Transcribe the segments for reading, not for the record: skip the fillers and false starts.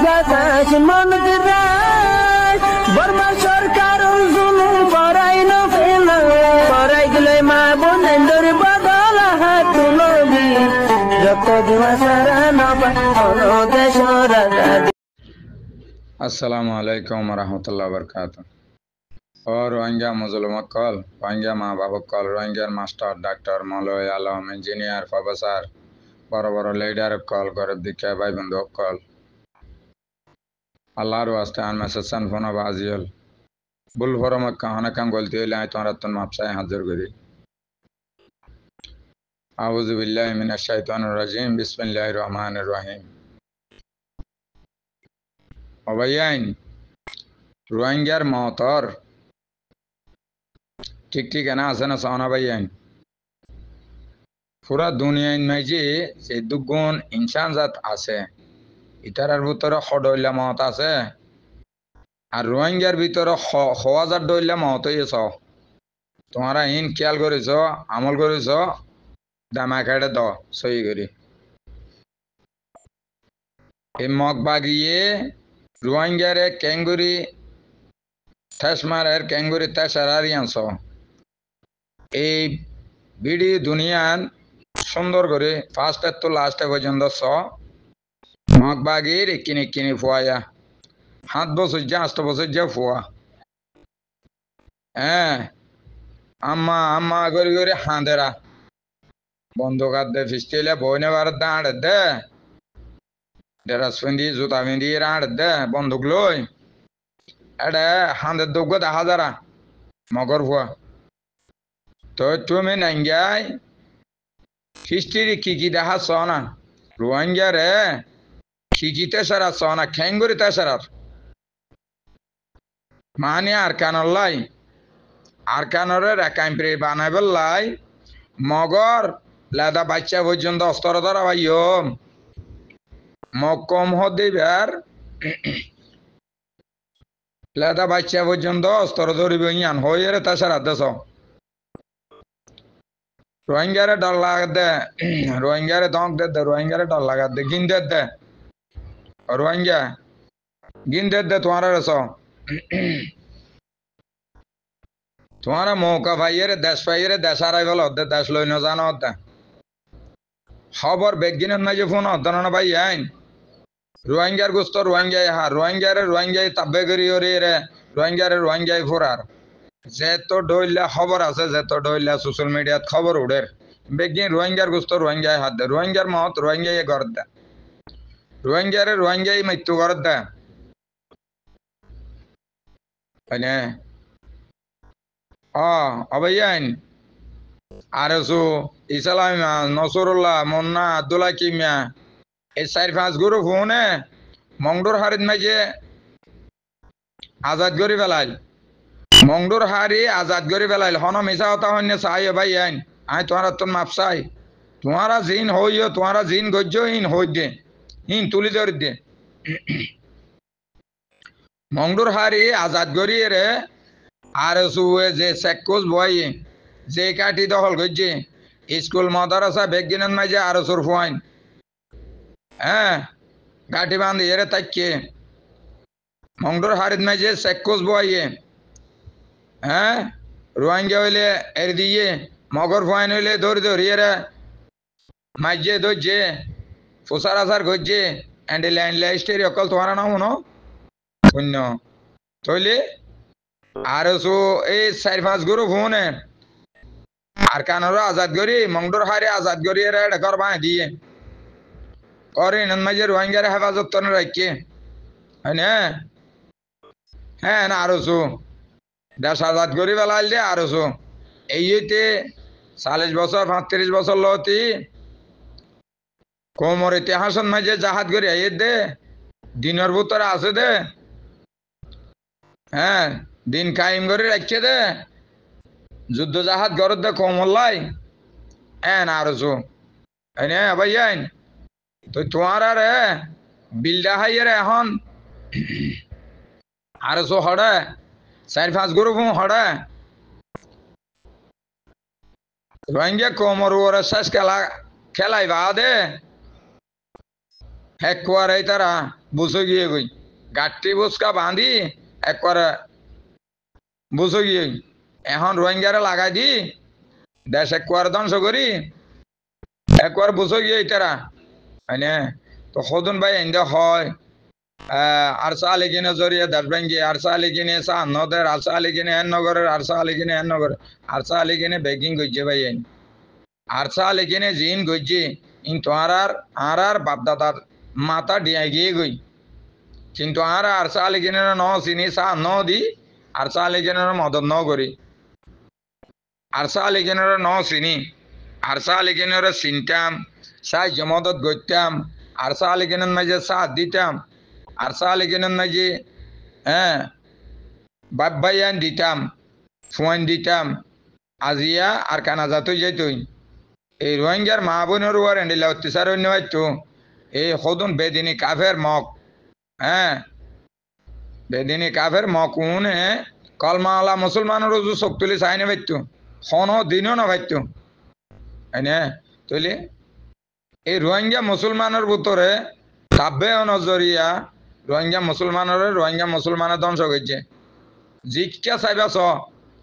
বাতাস মন দিরাই বর্মা সরকার জুলুম করাই না ফেলা করাই গেলে মা বোনের বদল হাত তুলবি যত দিবা সারা না পালো দেশ রাজা। अस्सलामु अलैकुम वरहमतुल्लाहि वबरकातुहू। और रोहिंग्या मुसलमान कॉल रोहिंग्या माँ बाप कॉल रोहिंग्या मास्टर डॉक्टर मौलवी आलम इंजीनियर प्रोफेसर बड़ बड़ लीडर कॉल कर दिखे भाई बंधु कॉल अल्लाहर वास्ते आन में ससन फोन बाजियल बुल फरो में कहना कम गलती हुई लाए तुम्हारा तुम आपसे हाजिर करी आऊज़ु बिल्लाहि मिनश शैतानिर रजीम बिस्मिल्लाहिर रहमानिर रहीम। अबैयाइन रोहिंग्यार मौतर ठीक ठीक है ना आसे ना सोना भाईयाइन पूरा दुनिया में जे दुगुन इंसान जात आसे इतारार ভিতরে হডইলা মত আছে আর রোহিঙ্গার ভিতরে হাজার ডইলা মত হইছে তোমরা ইন খেয়াল করেছো আমল করেছো দামা কাটে দাও সই করি এই মগ বাগিয়ে রোহিঙ্গারে ক্যাঙ্গুরি ঠেসমারের ক্যাঙ্গুরি তেসারারিয়ানছ এই বিডি দুনিয়ান সুন্দর করে ফার্স্ট তো লাস্ট পর্যন্ত স মগ বাগির কিনে কিনে ফুয়া 7 বছর যা 8 বছর যা ফুয়া হ্যাঁ আম্মা আম্মা করে করে হাঁদেরা বন্ধুক হাত দে ফিস্টেলে বইনে বার দাঁড় দে ডেরাস ফেন্দি জুতা ফেন্দি রাঁড় দে বন্ধুক লই এটা হাঁদের দুগ্গ দেখা যারা মগর ফুয়া তো তুমি নাঙ্গাই হিস্ট্রি কি দেখা চ না রোহিঙ্গা রে কি তেসারা চ না খেঙ্গুরি তেসারার মানে আর কানল্লাই আর কানরের একাম্প্রে বানাইবল্লাই মগর লেদা বাচ্চা পর্যন্ত অস্ত্র ধরা ভাইও মগ কম হদিবার লেদা বাচ্চা পর্যন্ত অস্ত্র ধরিব ইয়ান হয়ে রে তেসারা দেশ রোহিঙ্গারে ডর লাগাত দে রোহিঙ্গারে দঙ্ক দে রোহিঙ্গারে ডর লাগাত দে গিন দে রোহিঙ্গা গিন দে তোমার রেস তোমারা মৌকা ভাইয়েরে দেশ পাইয়েরে দেশ হারাই ফেল হতে দেশ লই ন জানো হতে খবর বেগিনের নাই যে ফোন হতে না ভাই আইন রোহিঙ্গার গোস্ত রোহিঙ্গাই হা রোহিঙ্গাই তাব্বে করি ওরে রে রোহিঙ্গাই ফোরার যেত ডইলা খবর আছে যেত ডইলা সোশ্যাল মিডিয়াত খবর উড়ের বেগিন রোহিঙ্গার গোস্ত রোহিঙ্গাই হাত দে রোহিঙ্গার মত রোহিঙ্গাই ঘর দে রোহিঙ্গাই মৃত্যু ঘর দে তাইনে অবৈয়াইন আরসু ইসলামিয়া নসরুল্লাহ মুন্না আব্দুল্লাহ কিমিয়া এই 4-5 গুরু ফোনে মংডুর হারিত মাঝে আজাদ করি ফেলাইল মংডুর হারি আজাদ করি ফেলাইল হন মিশা হতা হন্যে চাই ভাই আইন আই তোমার তোর মাপ চাই তোমারা জিন হইও তোমারা জিন গজ্য ইন হই দে ইন তুলি ধরি দে মংডুর হারি আজাদ করি রে আর সুয়ে যে সেকুস বই যে কাটি দখল করছে স্কুল মাদ্রাসা বেগিনের মাঝে আর সুর ফুয়াইন হ্যাঁ গাঠি বান্ধি এরে তাইকে মংডুর হারিত মাঝে সেকুস বই হ্যাঁ রোহিঙ্গা হইলে এর দিয়ে মগর ফুয়াইন হইলে ধরি এরে মাঝে ধরছে ফুসার আসার করছে অ্যান্ডি লাইস্টেরি অকল তোমার না শুনো শূন্য তৈলে আর এই 4-5 গুরু ফোনে আর কানর আজাদ করি মংডুর হারে আজাদ করি এরা এটা ঘর বাঁ দিয়ে করে মাঝে রোহিঙ্গার হেফাজত তো রাখে হ্যাঁ না আরো দেশ আজাদ করি বেলাল দে আরো এইতে 40 বছর 35 বছর লতি কোমর ইতিহাসন মাঝে জাহাজ করি আইয়ে দে দিনের ভিতরে আছে দে হ্যাঁ দিন কায়েম করে রাখছে দে যুদ্ধ জাহাজ গরত দে কমল্লাই হ্যাঁ না আরো ভাই আইন তো তোমার রে বিলডা হাইয়ে রে এখন আরো হড়ে 4-5 গুরু হড়ে রোহিঙ্গা কোমর ওরা শেষ খেলাই বা দে হেক কুয়ার এই তারা বুঝো গিয়ে গই গাঠটি বুসকা বাঁধি একবারে বুঝো গিয়ে এখন রোহিঙ্গারে লাগাই দি দেশ একবার ধ্বংস করি একবার বুঝো গিয়ে তারা হয়নে তো সদন ভাই এনে হয় আরসা আলী কিনে জড়িয়ে দেশ ব্যাঙ্গি আরসা আলী কিনে সাহ নদের আরসা আলী কিনে এন নগরের আরসা আলী কিনে এন নগরের আরসা আলী কিনে বেকিং করছে ভাই আরসা আলী কিনে জিন করছে ইন তোমার আর বাপদাদার মাথা ডিয়া গিয়ে গই কিন্তু আর আরসা আলী কিনে ন চিনি চাহ ন দি আরসা আলী কিনে মদত ন করি আরসা আলী কিনে ন চিনি আরসা আলী কিনে চিনতাম সাহায্য মদত করতাম আরসা আলী কিনে মাঝে সাথ দিতাম আরসা আলী কিনে মাঝে হ্যাঁ বাপ ভাইয়ান দিতাম ফোন দিতাম আজিয়া আর কানা যাতই যাইতই এই রোহিঙ্গার মা বোনের ওয়ার এন্ডিলা অত্যাচার অন্য হয়তো এই সদন বেদিনী কাফের মক হ্যাঁ বেদিনী কাফের মক উনে কলমাওয়ালা মুসলমানের রুজু চোখ তুলি চাই না পাইতো কোনো দিনও না পাইতো হয়নে তৈলি এই রোহিঙ্গা মুসলমানের ভিতরে কাব্যে নজরিয়া রোহিঙ্গা মুসলমানের ধ্বংস করছে জিকা চাইবাছ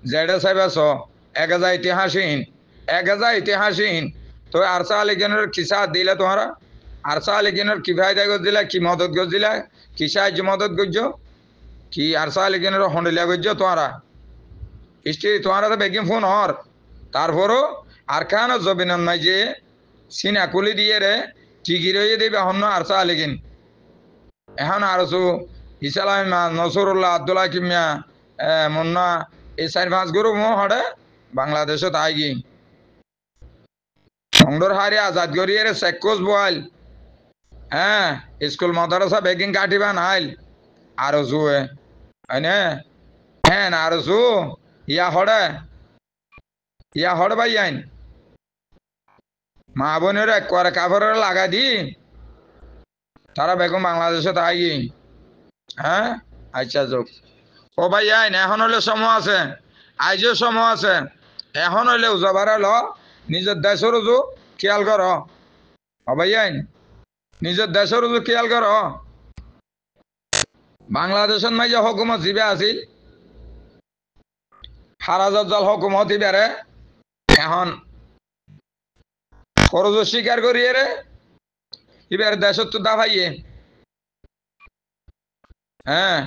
জেডে চাইবাছ এক হাজার ইতিহাসহীন তো আরসা আলী কেনের কিসা দিলে তোমারা আরসা আলী কেনের কি ফায়দা গজ দিলা কি মদত গজ দিলা কি সাহায্য মদত গজ কি আরসা আলী কেনের হন্ডিলা গজ তোমারা হিস্ট্রি তোমারা তো বেগিং ফোন হর তারপরও আর খান জবিনন নাই যে সিনা কুলি দিয়ে রে ঠিকই রয়ে দেবে হন্য আরসা আলী কিন এখন আরসু ইসালাম নসরুল্লাহ আব্দুল্লাহ কিমিয়া মুন্না এই 4-5 গুরু মো হড়ে বাংলাদেশত আইগি সংডর হারি আজাদ গরিয়ে সেকোস বয়াল হ্যাঁ স্কুল মাদ্রাসা বেগিং কাটিবা নাইল আরো জুয়ে হয়নে হ্যাঁ আরো জু ইয়া হড়ে ভাই আইন মা বোনের একবারে কাপড়ের লাগা দি তারা বেগম বাংলাদেশে আইগি হ্যাঁ আচ্ছা যোগ ও ভাই আইন এখন হলে সময় আছে আইজও সময় আছে এখন হইলে উজাবারে ল নিজের দেশের উজু খেয়াল কর ভাই আইন নিজের দেশের উজু খেয়াল কর বাংলাদেশের মাঝে হুকুমত জিবে আছিল হারাজাল হুকুমত ইবারে এখন খরচ স্বীকার করিয়ে রে এবার দেশত তো দাফাইয়ে হ্যাঁ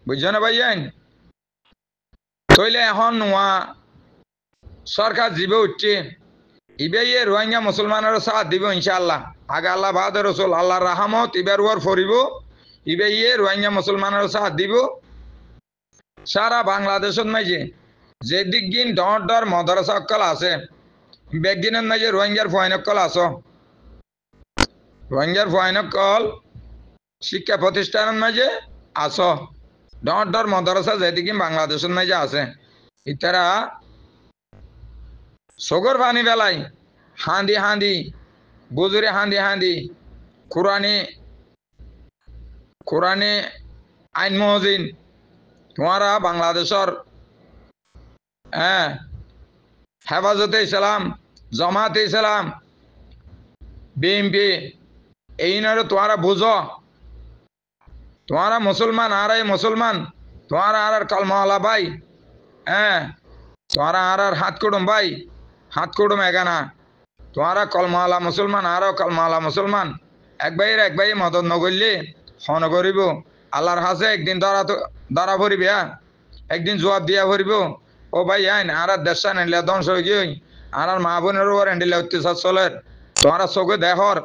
বুঝছো না ভাই আইন তইলে এখন নোয়া সরকার জিবে উঠছে ইবে ইয়ে রোহিঙ্গা মুসলমানের সাথ দিব ইনশাআল্লাহ আগে আল্লাহ বাদ রসুল আল্লাহ রাহমত ইবার ওয়ার ফরিব ইবে ইয়ে রোহিঙ্গা মুসলমানের সাথ দিব সারা বাংলাদেশের মাঝে যে দিক গিন ডর মাদ্রাসা অক্কল আছে বেগিনের মাঝে রোহিঙ্গার ফয়নক্কল আস রোহিঙ্গার ফয়নক্কল শিক্ষা প্রতিষ্ঠানের মাঝে আস ডর মাদ্রাসা যেদিকে বাংলাদেশের মাঝে আছে ইতারা সগর পানি বেলাই হাঁদি বুজুরে হাঁদি কোরআনে আইন মহজিন তোমারা বাংলাদেশের হ্যাঁ হেফাজতে ইসলাম জামাতে ইসলাম বিএমপি এই নয় তোমারা বুঝো তোমারা মুসলমান আর মুসলমান তোমারা আর কলমাওয়ালা ভাই হ্যাঁ তোমারা আর হাত কুড়ুম এগানা তোমারা কলমাওয়ালা মুসলমান আরো কলমাওয়ালা মুসলমান এক ভাই মদত নগরলে হন করিব আল্লাহর হাসে একদিন ধরা ভরিবে একদিন জবাব দিয়া ভরিব ও ভাই আইন আর দেশা নিলে ধ্বংস হয়ে গিয়ে আর মা বোনের ওর এন্ডিলে অত্যাচার চলে তোমারা চোখে দেখর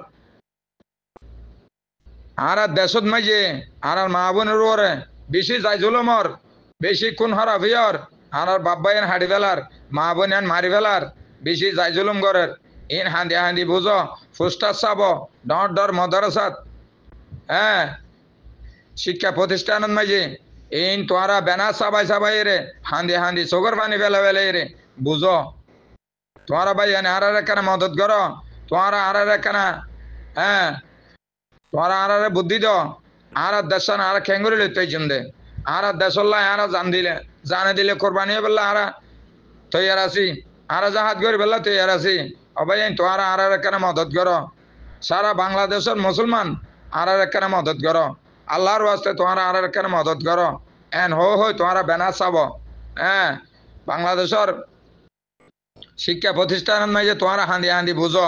আর দেশত মাঝে আর মা বোনের ওরে বেশি যাই জুলমর বেশি কোন হারা ভিয়র আর বাপ ভাইয়ের হাঁড়ি ফেলার মা বোন মারি ফেলার বেশি যাই জুলুম করের ইন হাঁদি বুঝো ফুস্টার চাব ডর মদরসাত হ্যাঁ শিক্ষা প্রতিষ্ঠানের মাঝে ইন তোরা বেনা সাবাই রে হাঁদি চোখের পানি ফেলে রে বুঝো তোরা ভাই আর একখানা মদত করো তোরা আর একখানা হ্যাঁ তোরা আর বুদ্ধি দ আর দেশ আর খেঙ্গুরি লিতে দে আর দেশল্লাহ আর জানে দিলে কোরবানি বললা আর তৈয়ার আছি আর জাহাজ করি বললা তৈয়ার আছি অবাই তোরা আর একখানা মদত করো সারা বাংলাদেশের মুসলমান আর একখানে মদত করো আল্লাহর ওয়াস্তে তোমরা আর একখানে মদত করো এন হই তোমরা বেনার চাব হ্যাঁ বাংলাদেশের শিক্ষা প্রতিষ্ঠানের মাঝে তোমরা হান্দি হান্দি বুঝো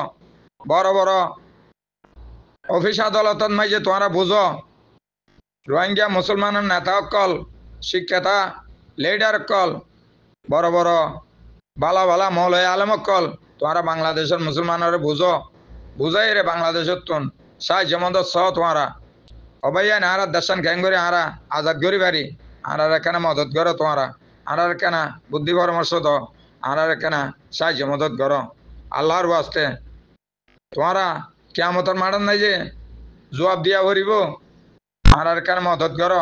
বড় বড় অফিস আদালতের মাঝে তোমরা বুঝো রোহিঙ্গা মুসলমানের নেতা অকল শিক্ষাতা লিডার অকল বড় বড় বালা বালা মৌলাই আলম অকল তোমরা বাংলাদেশের মুসলমানের বুঝো বুঝাই রে বাংলাদেশের তুন সাহায্য মদত সহ তোমরা অবাইয়া না আর দেশান গ্যাং করে আরা আজাদ করি বাড়ি আর এখানে মদত করো তোমরা আর এখানে বুদ্ধি পরামর্শ দাও আর এখানে সাহায্য মদত করো আল্লাহর ওয়াস্তে তোমরা কিয়ামতের মাঠন নাই যে জবাব দিয়া ভরিব আর এখানে মদত করো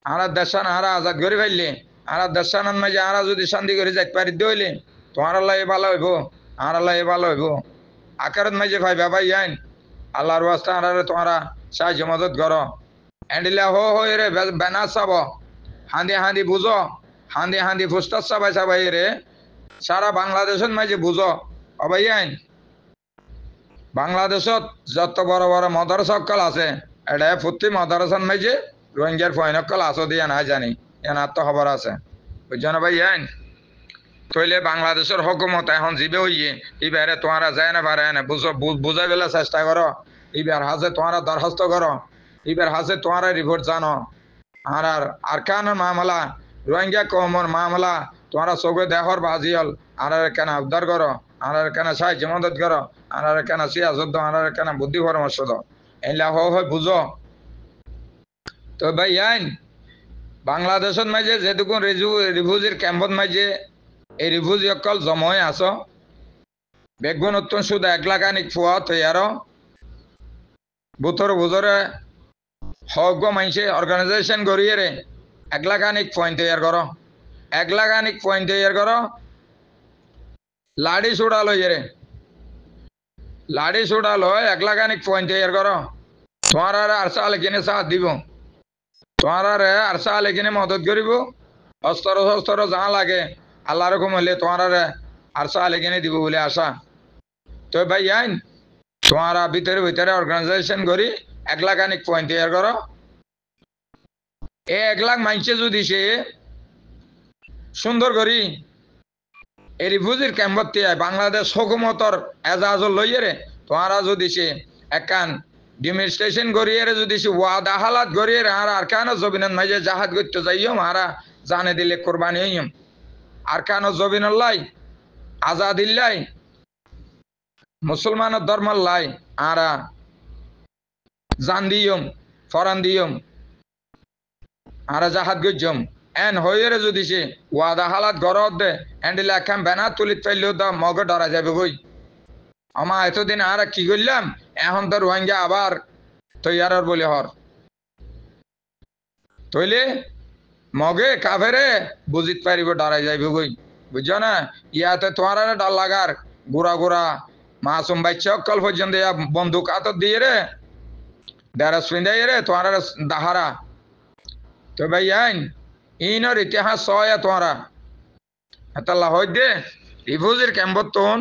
আর দেশান আর আজাদ করি ফেললি আর দেশান মাঝে আর যদি শান্তি করে যাইতে পারি দইলে তোমার আল্লাহ এ ভালো হইব আর আল্লাহ এ ভালো হইব আকারত মাঝে ভাইবা ভাই আইন আল্লাহর ওয়াস্তে আর তোমরা সাহায্য মদত করো এন্ডিলা হই রে বেনা চাব হান্দি হান্দি বুঝো হান্দি হান্দি ফুস্তার চাবাই চাবাই রে সারা বাংলাদেশের মাঝে বুঝো অবাই আইন বাংলাদেশত যত বড় বড় মাদ্রাসা অকল আছে এটা প্রতি মাদ্রাসার মাঝে রোহিঙ্গার ফয়ন অকল আসো দিয়া না জানি এনার তো খবর আছে বুঝছো না ভাই আইন তইলে বাংলাদেশের হুকুমত এখন জিবে হইয়ে এবারে তোমরা যায় না পারে না বুঝো বুঝাই বেলা চেষ্টা করো এবার হাজে তোমরা দরখাস্ত করো এবার হাজে তোমরা রিপোর্ট জানো আর আরকানের মামলা রোহিঙ্গা কমর মামলা তোমরা চোখে দেখর বাজিয়াল আর কেন উদ্ধার করো আর কেন সাহায্য মদত করো আর কেন সিয়াসত দাও আর কেন বুদ্ধি পরামর্শ দাও এলা হয় বুঝো তো ভাই আইন বাংলাদেশের মাঝে যেটুকু রিফিউজির ক্যাম্পত মাঝে এই রিফিউজি অকল জমা আছো বেগুন উত্তম শুধু 1 লাখ আনিক ফুয়া তৈয়ার বুথর বুঝরে হক মাইছে অর্গানাইজেশন করিয়ে রে 1 লাখ আনিক পয়েন্ট তৈয়ার করো 1 লাখ আনিক পয়েন্ট তৈয়ার করো লাড়ি সুড়া লই রে লাড়ি সুড়া লয় 1 লাখ আনিক পয়েন্ট তৈয়ার করো তোমার আর সাল কিনে সাথ দিব তোমার আর সাল কিনে মদত করিব অস্ত্র শস্ত্র যা লাগে আল্লাহ রকম হলে তোমার আর সাল কিনে দিব বলে আশা তো ভাই আইন তোমারা ভিতরে ভিতরে অর্গানাইজেশন করি 1 লাখ আনিক পয়েন্ট তৈয়ার করো এই 1 লাখ মাইনছে যদি সে সুন্দর করি এই রিফিউজির ক্যাম্পত বাংলাদেশ হুকুমতর এজাজ লইয়ে রে তোমারা যদি সে একান ডিমিনিস্ট্রেশন করিয়ে রে যদি সে ওয়াদা হালাত করিয়ে রে আর কেন জবিনের মাঝে জাহাজ করতে যাইম হারা জানে দিলে কোরবানি হইম আর কেন জবিনাল্লাই আজাদিল্লাই মুসলমানের ধর্মাল্লাই আরা জান দিয়ম ফরান দিয়ম আর জাহাজ গজ্জম এন হইয়ে যদি সে ওয়াদা হালাত গরত দে এন্ডিলে একখান ব্যানার তুলিত ফেললেও তো মগে ডরা যাবে বই আমা এতদিন আর কি করলাম এখন তো রোহিঙ্গা আবার তৈয়ার বলে হর তইলে মগে কাফেরে বুঝিত পারিব ডরাই যাইব বই বুঝছো না ইয়াতে তোমার ডর লাগার গোড়া গোড়া মাসুম বাচ্চা অকল পর্যন্ত বন্দুক হাতত দিয়ে রে দেড়াস পিন্দাই রে তোমার দাহারা তো ভাই আইন ইনর ইতিহাস সয়া তোমরা এতাল্লা হয় দে রিফিউজির ক্যাম্পত তোন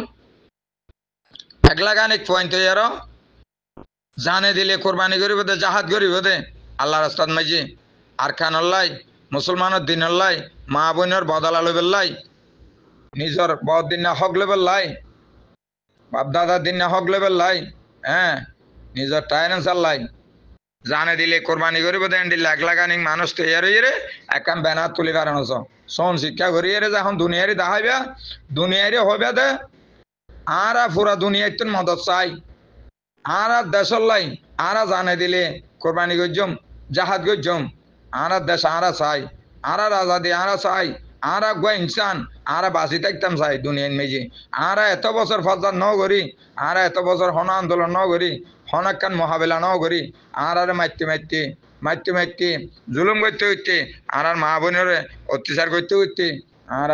1 লাখ আনিক পয়েন্ট তৈয়ার জানে দিলে কোরবানি করিব দে জাহাজ করিব দে আল্লাহ রাস্তাত মাঝে আর খানল্লাই মুসলমানের দিনল্লাই মা বোনের বদলা লইবেল্লাই নিজের বদ দিন না হক লেবেল্লাই বাপ দাদার দিন না হক লেবেল্লাই হ্যাঁ নিজের টাইনেন্সার লাই জানে দিলে কোরবানি করিব দেন দিলে 1 লাখ আনিক মানুষ তৈয়ার হইয়ে রে একখান ব্যানার তুলি কারণ শোন শিক্ষা করিয়ে রে যখন দুনিয়ারি দেখাইবা দুনিয়ারি হইবা দে আর পুরা দুনিয়ার তো মদত চাই আর দেশর লাই আর জানে দিলে কোরবানি গজ্জম জাহাজ গজ্জম আর দেশ আর চাই আর আজাদি আর চাই আর গুয়া ইনসান আর বাঁচি থাকতাম চাই দুনিয়ার মেজে আর এত বছর ফজর ন করি আর এত বছর হন আন্দোলন ন করি হনাক্কান মহাবেলা ন করি আর মারতে মারতে মারতে মারতে জুলুম করতে করতে আর মা বোনের অত্যাচার করতে করতে আর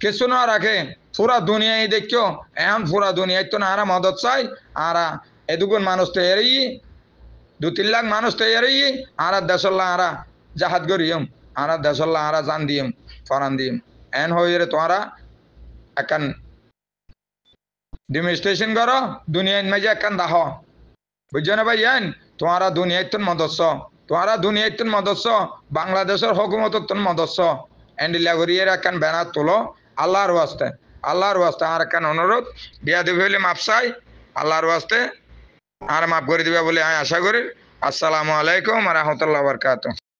কিছু না রাখে পুরা দুনিয়ায় দেখো এখন পুরা দুনিয়ায় তো না মদত চাই আর এদুগুন মানুষ তো এরই 2-3 লাখ মানুষ তো এরই আর দেশল্লা আর জাহাজ করিম আর দেশল্লা আর জান দিম ফরান দিম এন হয়ে রে তোমরা একান ডিমিনিস্ট্রেশন করো দুনিয়ার মাঝে একান দাহ বুঝছো না ভাইয়ান তোমারা দুনিয়াতুন মদস্য তোমারা দুনিয়াতুন মদস্য বাংলাদেশের হুকুমততুন মদস্য এন্ডিলা করিয়ে রাখান ব্যানার তোলো আল্লাহর ওয়াস্তে আর একখান অনুরোধ বিয়া দিবি হইলে মাপ চাই আল্লাহর ওয়াস্তে আর মাফ করে দিবা বলে আমি আশা করি আসসালামু আলাইকুম ওয়া রাহমাতুল্লাহি ওয়া বারাকাতুহু